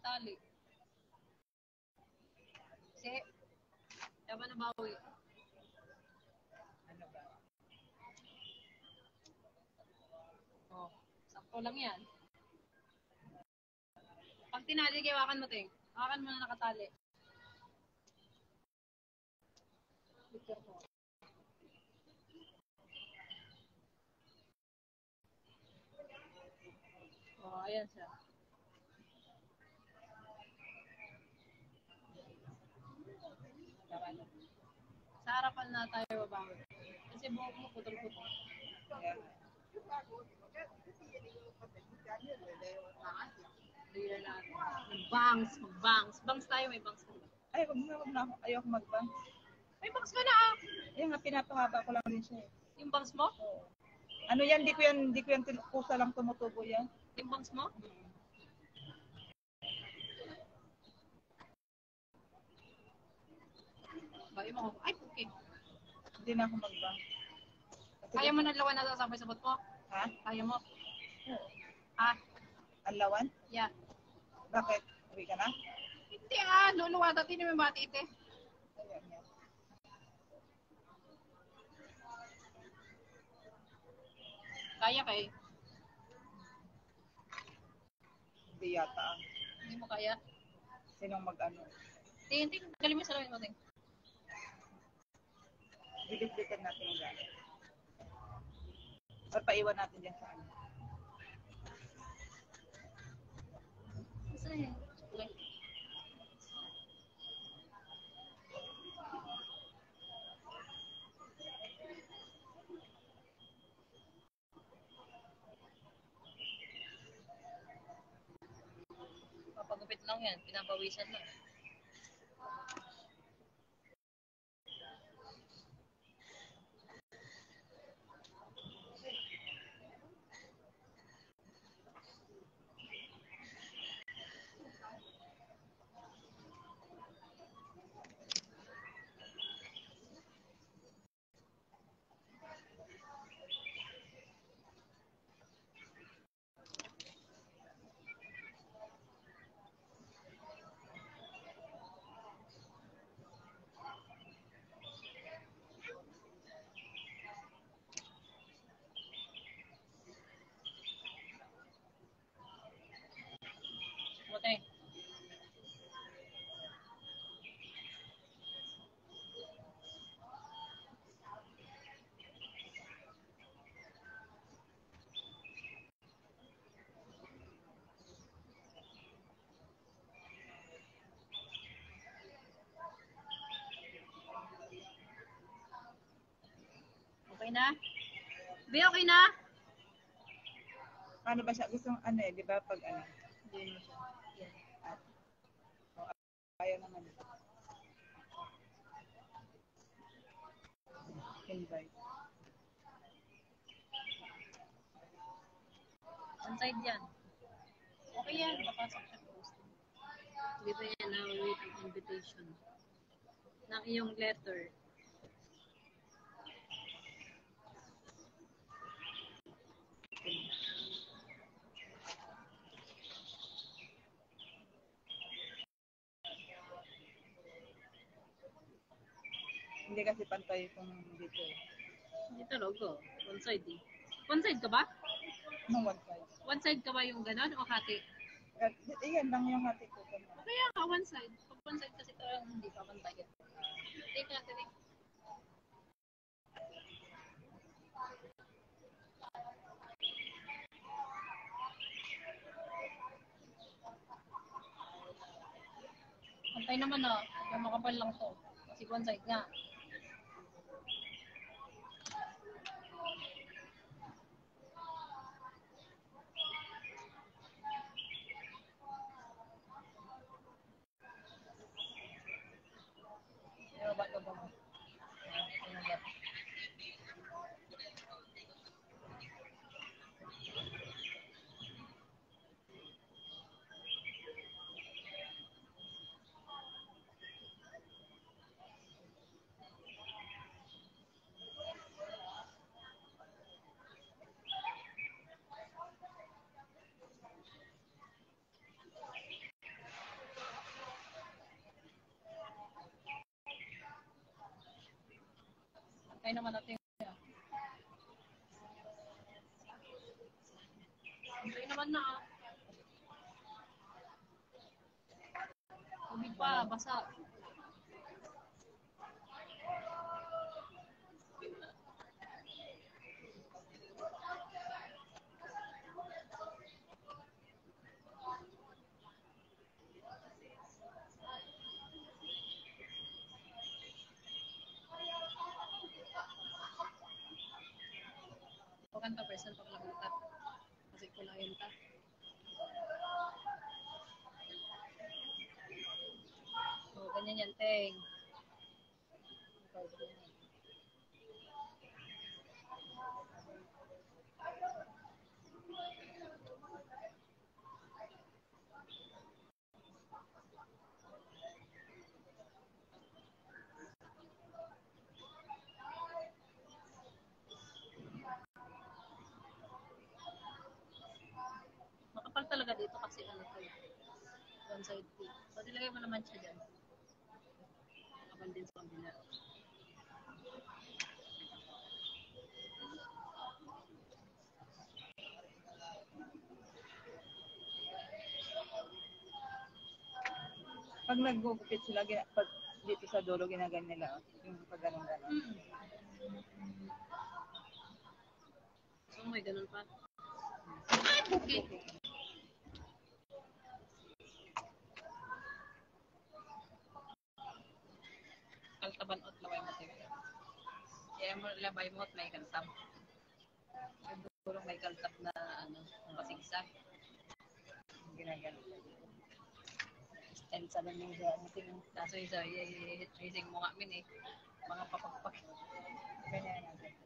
nakatali. Kasi, tama na bawi. Ano ba? Oh, sakto lang yan. Pag tinali, hawakan mo, Ting. Hawakan mo na nakatali. Picture ko. Oh, ayan siya. Sa harapan na tayo babawi. Kasi buhok mo putol-putol. Yeah. Bangs, mag-bangs. Bangs tayo, may bangs ka ba? Ay, wag na. Ayoko mag-bang. May bangs ka na ah. Ayun nga, pinapahaba ko lang din siya. Yung bangs mo? Oo. Ano yan? Di ko yan kusa lang tumutubo yan. Yung bangs mo? Bayo mo. Ay, okay. Hindi na ako mag-bang. Kaya mo na lawan na sasabay sa bot mo? Ha? Kaya mo? Oo. Ha? Anlawan? Yeah. Bakit? Uwi ka na? Hindi ah, luluwa dati na may batit eh. Ayan yan. Kaya kay? Hindi yata. Hindi mo kaya? Sinong mag-ano? Ting, galing mo sa lawin mo, Ting. Bibit-bitin natin yung gamit. Or paiwan natin dyan sa ano. Saan yun? Okay. Papagupit lang yan, pinabawisan lang. Buti. Okay na? Be, okay na? Paano ba siya? Gusto ano eh, di ba? Pag ano. Hindi mo siya. Yan. Ayaw naman. Invite. One side yan. Okay yan, papasok siya post. Dito yan na wait ang invitation. Ng iyong letter. Hindi kasi pantay kung dito eh. Hindi talaga. One side eh. One side ka ba? Anong one side? One side ka ba yung gano'n o hati? Iyan lang yung hati ko. Kaya ka, one side. Pag one side kasi talagang hindi ka pantay. Take natin eh. Pantay naman ah. Yung makapal lang to. Kasi one side nga. Ba ito ba mo? Ano ba? Ay naman natin. Ay naman na. Tubig pa, basa. Pagkanta person pag lagunta. Kasi kulayan ta. So, ganyan yan, Teng. Makapal talaga dito kasi ano to. One side to. So, dilagay mo naman siya dyan. Makapal din sa kabila. Pag nag-gupit sila, pag dito sa dulo, ginagan nila. Yung pag ganun-ganun. So, may ganun pa. Okay. Kaltaban at laway mo tayo. Kaya mo labay mo at may kaltab. Siguro may kaltab na ano, pasigsag. Ginagan. And sa namin siya, kaso yung sa tracing mo nga min eh. Mga papagpag. Ganyan natin.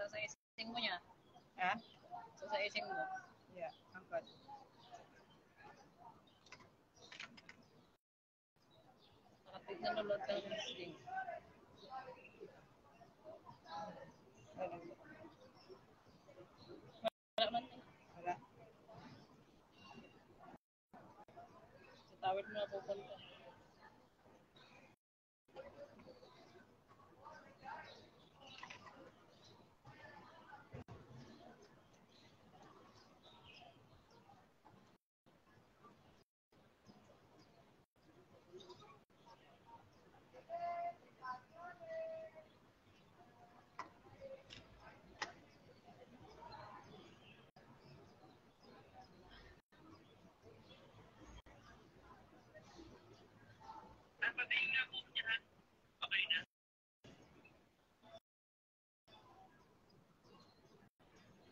So, sa ising mo niya. Ha? So, sa ising mo. Yeah, angkat. Nakapit na nulod ka ng ising. Wala man eh. Wala. Sa tawid mo na pupunta.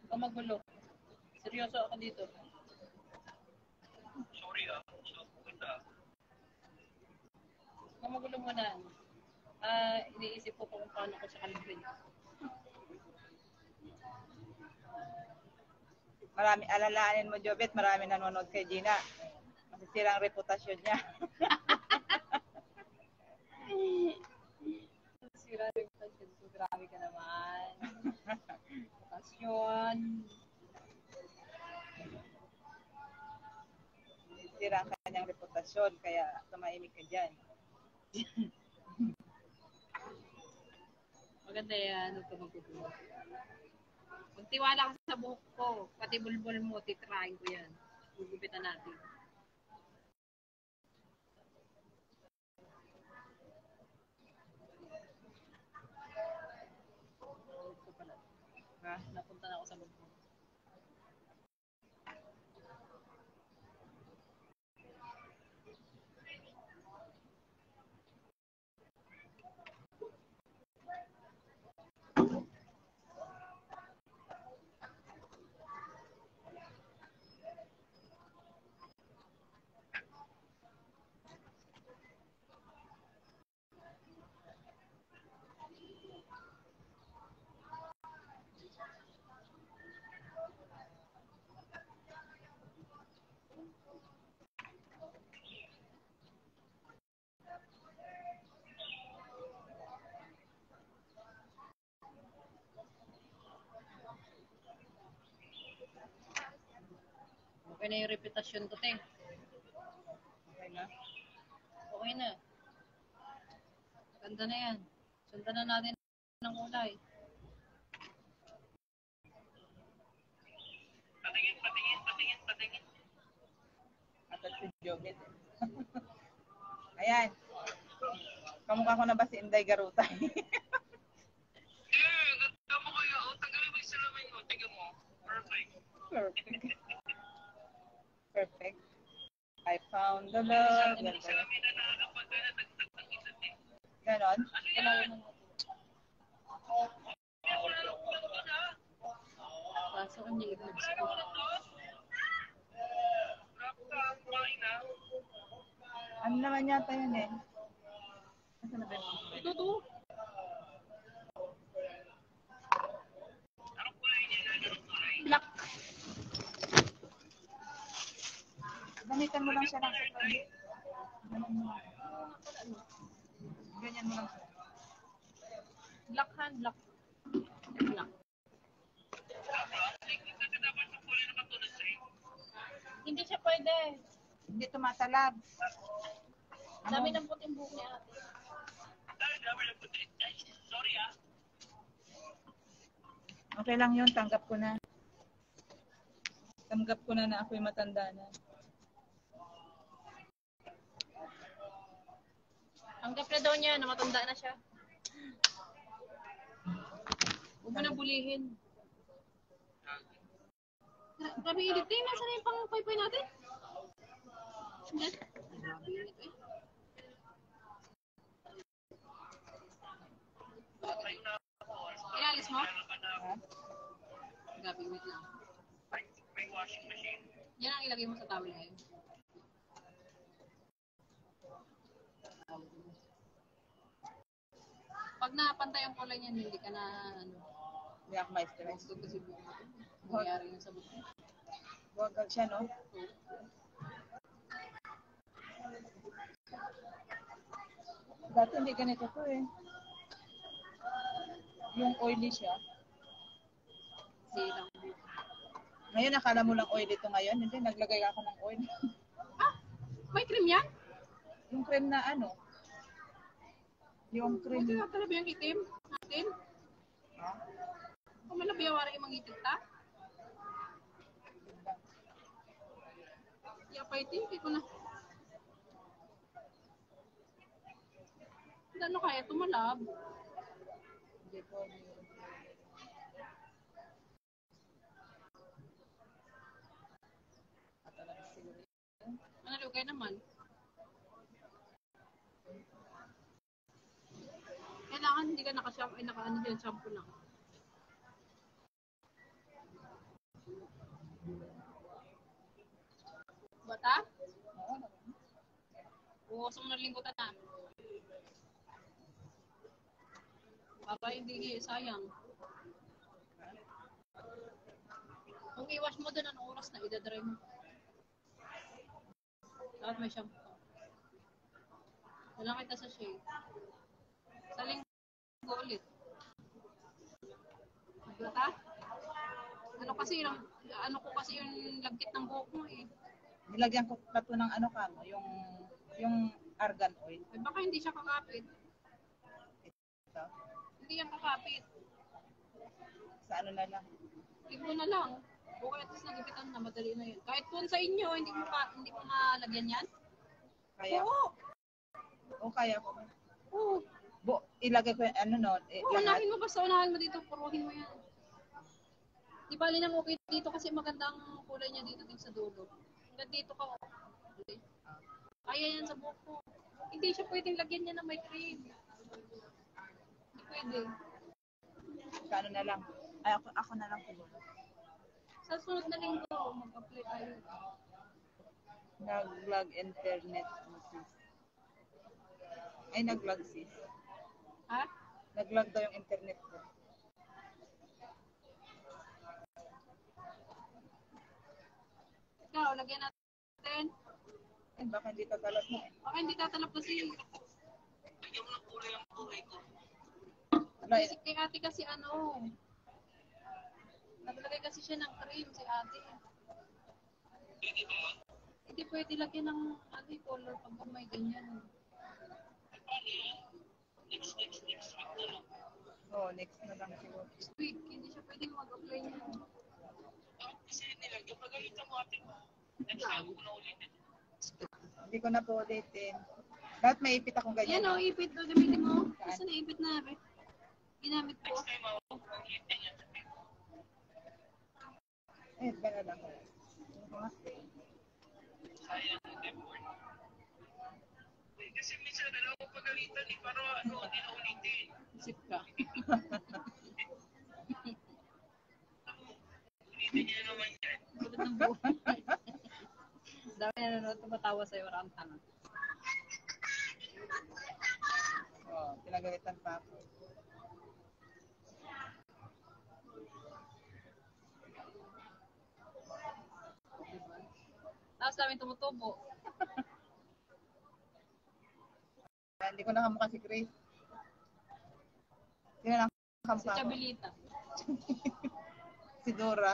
Huwag magulo. Seryoso ako dito. Huwag magulo muna. Iniisip ko kung paano ko siya kalibrin. Marami, alalaanin mo, Jobet, marami nanonood kay Gina. Masisira ang reputasyon niya. Sira rin pa siya. So, grabe ka naman. Pasyon. Masisira ang kanyang reputasyon, kaya tumahimik ka dyan. Maganda yan. Huwag ka magugulo. Magtiwala ka sa buhok ko. Pati bulbul mo, titrahin ko yan. Gugupitan natin. Ha? Napunta na ako sa bulbul. Okay na yung reputasyon ko, te. Okay na. Okay na. Ganda na yan. Sundan na natin ng kulay. Patingin. At si Jogit. Ayan. Kamukha ko na ba si Inday Garutay? Perfect. Perfect. I found the love. Ganon? Kailangan na natin. Kaso ang niligod ko. Ano naman yata yun eh? Nasaan na ba yun? Ito to. Black. Gamitan mo lang siya ng sakal. Ganyan mo lang siya. Black hand, black. Black. Hindi siya pwede. Hindi tumatalab. Dami ng puting buhok ni ate. Okay lang yun, tanggap ko na. Tanggap ko na ako'y matanda na. Tanggap na daw niya na matanda na siya. Huwag mo na bulihin. Grabe init eh. Nasaan yung pang-paypay natin? Hindi. Grabe init eh. Ilalis mo? Ha? Grabe init lang. Yan ang ilagay mo sa towel ngayon. Pag napantay ang kulay niyan, hindi ka na ano. Hindi ako ma-stress. Gusto kasi buhok mo. Nangyayari yun sa buhok. Huwag siya, no? Dati hindi ganito to eh. Yung oily siya. Silang. Ngayon, akala mo lang oily ito ngayon. Hindi, naglagay ako ng oil. Ah! May cream yan? Yung cream na ano? Yung cream. Buti nga talaga yung itim natin. Ha? Kung malabiyawari yung mangitit ta. Pa itim, hindi ko na. Ano kaya tumalab? Hindi po. Ano lugay naman? Kailangan hindi ka naka-shampoo, ay naka-ano dyan, shampoo lang. Bata? Oo, sa mga linggo na. Papa, hindi sayang. Kung i-wash mo doon, anong oras na idadry mo? Dapat may shampoo. Wala kita sa shade. Sa linggo ulit. Bata? Ano ko kasi yung lagkit ng buhok mo eh. Nilagyan ko pa to ng ano ka mo, yung argan oil. Ay, baka hindi siya kakapit. Ito. Hindi yan kakapit. Sa ano na lang. Linggo na lang. O kaya tapos nagipitan na, madali na yun. Kahit kung sa inyo, hindi mo malagyan yan? Kaya Oo. O kaya ko. Oo. Ilagay ko yung ano no. Unahin mo, basta unahin mo dito, puruhin mo yan. Di bali nang okay dito kasi magandang kulay niya dito din sa dulo. Hanggang dito ka. Okay. Kaya yan sa buhok ko. Hindi siya pwedeng lagyan niya ng may cream. Hindi pwede. Sa ano na lang. Ay, ako na lang siguro. Sa sunod na linggo, mag-apply tayo. Nag-vlog internet sis. Ay, nag-vlog sis. Ha? Nag-vlog daw yung internet ko. Ikaw, lagyan natin. Ay, baka hindi tatalap mo eh. Baka hindi tatalap kasi. Ano Kasi kay ate kasi ano. Naglagay kasi siya ng cream si ate. Hindi pwede lagyan ng ano, color pag may ganyan. Oo, next na lang siguro. Next week, hindi siya pwedeng mag-apply niya. Hindi ko na po ulitin. Dapat may ipit akong ganyan. Yan o, ipit o, gamitin mo. Kasi naipit na, ginamit ko. Gano'n lang. Kasi minsan alam mo pagalitan eh, pero ano, hindi na ulitin. Isip ka. Ulitin niya naman yan. Tulad ng buhay. Dami na nanonood, tumatawa sa'yo, maraming tanga. Oo, pinagalitan pa ako. Tapos namin tumutubo. Hindi ko nakamukha si Chris. Sino lang Si kamukha ko? Chabilita. Si Dora.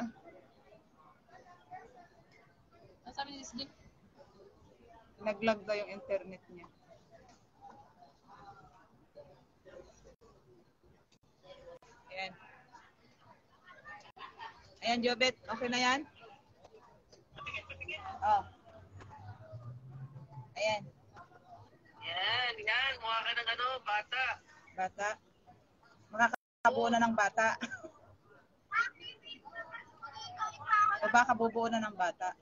Ano sabi ni Slim? Nag-lag daw yung internet niya. Ayan. Ayan, Jobet. Okay na yan? Oh. Ayan. Yan. Mukha ka ng ano, bata. Bata. Makakabuo na ng bata. O baka bubuo na ng bata.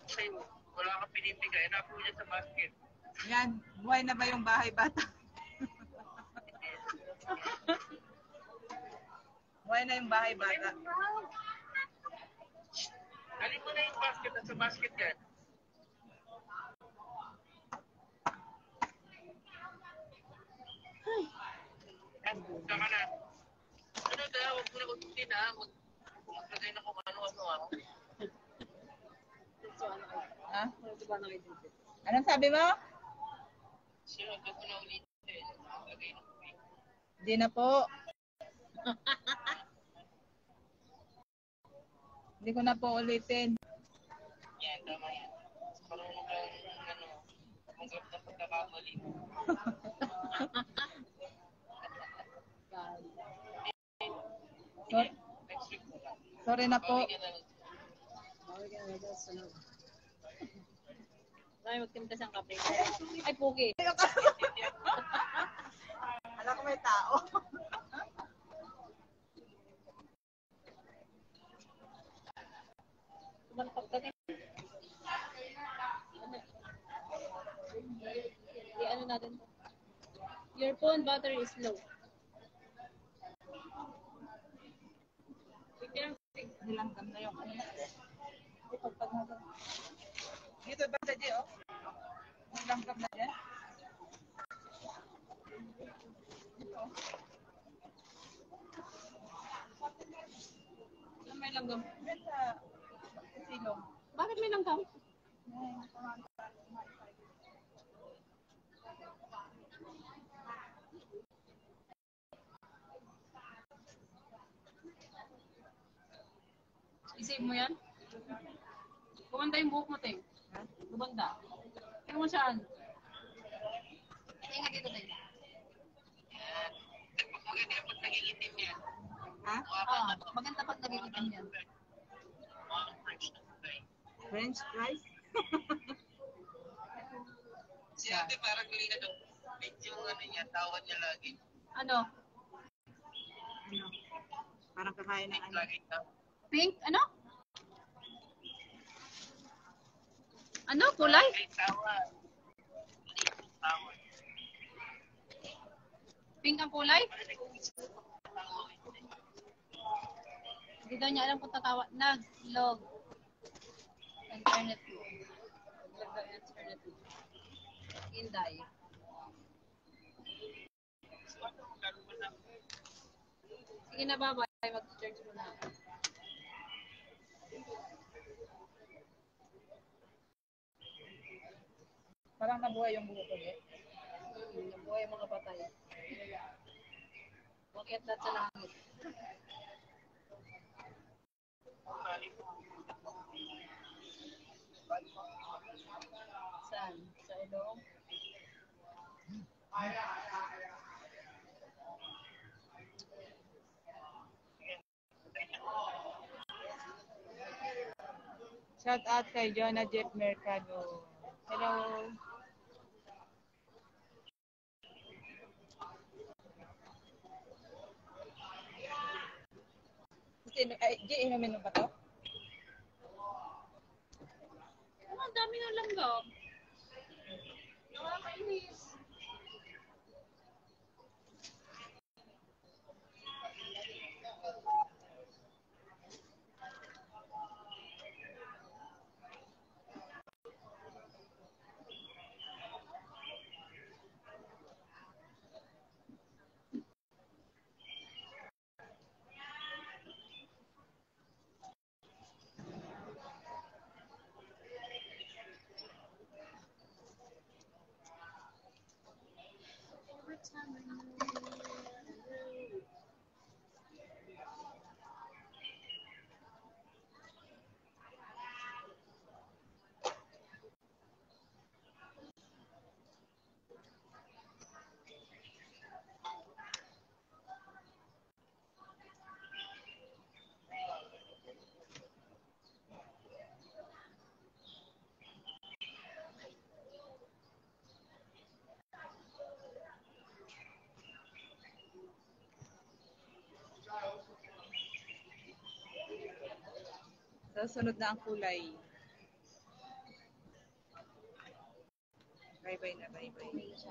Kasi wala kang pinipigay, napo niya sa basket. Yan. Buhay na ba yung bahay bata? Buhay na yung bahay bata. Alin mo na yung basket at sa basket yan. Saka na. Ano daw, huwag mo na ututin ha. Maglagay na kung ano-ano ha. Ha? Diba na kayo dito? Anong sabi mo? Sino, huwag mo na ulitin. Maglagay na kung Hindi na po. Hindi ko na po ulitin. yan, tama yan. Marunong kang ano, tumanggap ng pagkakamali mo. Sorry, Next week mo lang. sorry na po. Bawin ka na lang. Bawal ka na dyan sa loob. Dahil magtimpla siyang kape. Ay, pugi. Alam ko may tao. Tumalpak ka din. Ano natin to? Your phone battery is low. Nilanggam na yung ano. Ipagpag na doon. Dito ba sa G, oh? Nilanggam na yan. Ito. Ano may langgam? Yan sa silong. Bakit may langgam? I-save mo yan? Kumanda yung buhok mo, Teng. Ha? Kumanda. Tingnan mo saan? Tingnan dito, Teng. Maganda yung pag nagigitim yan. Ha? Maganda pag nagigitim yan. Mga French na kulay. French fries? Si ate parang galing na daw. Medyo ano niya, tawad niya lagi. Ano? Ano? Parang kakain ng ano. Lagi tawad. Pink? Ano? Ano? Kulay? Lagi tawad. Tawad. Pink ang kulay? Hindi daw niya alam kung tatawa. Nag-log. Internet mo. Nag-log daw internet mo. Inday. Sige na, bye-bye. Mag-charge mo na. Parang nabuhay yung buhok ko eh. Nabuhay ang mga patay. Bakit lahat sa langit? Saan? Sa ilong? Shout out kay Jonah Jeff Mercado. Hello. Ay, inumin mo ba to? Ang dami ng langgam. Nakakainis. Every time I know you. Susunod na ang kulay. Bye-bye na, bye-bye.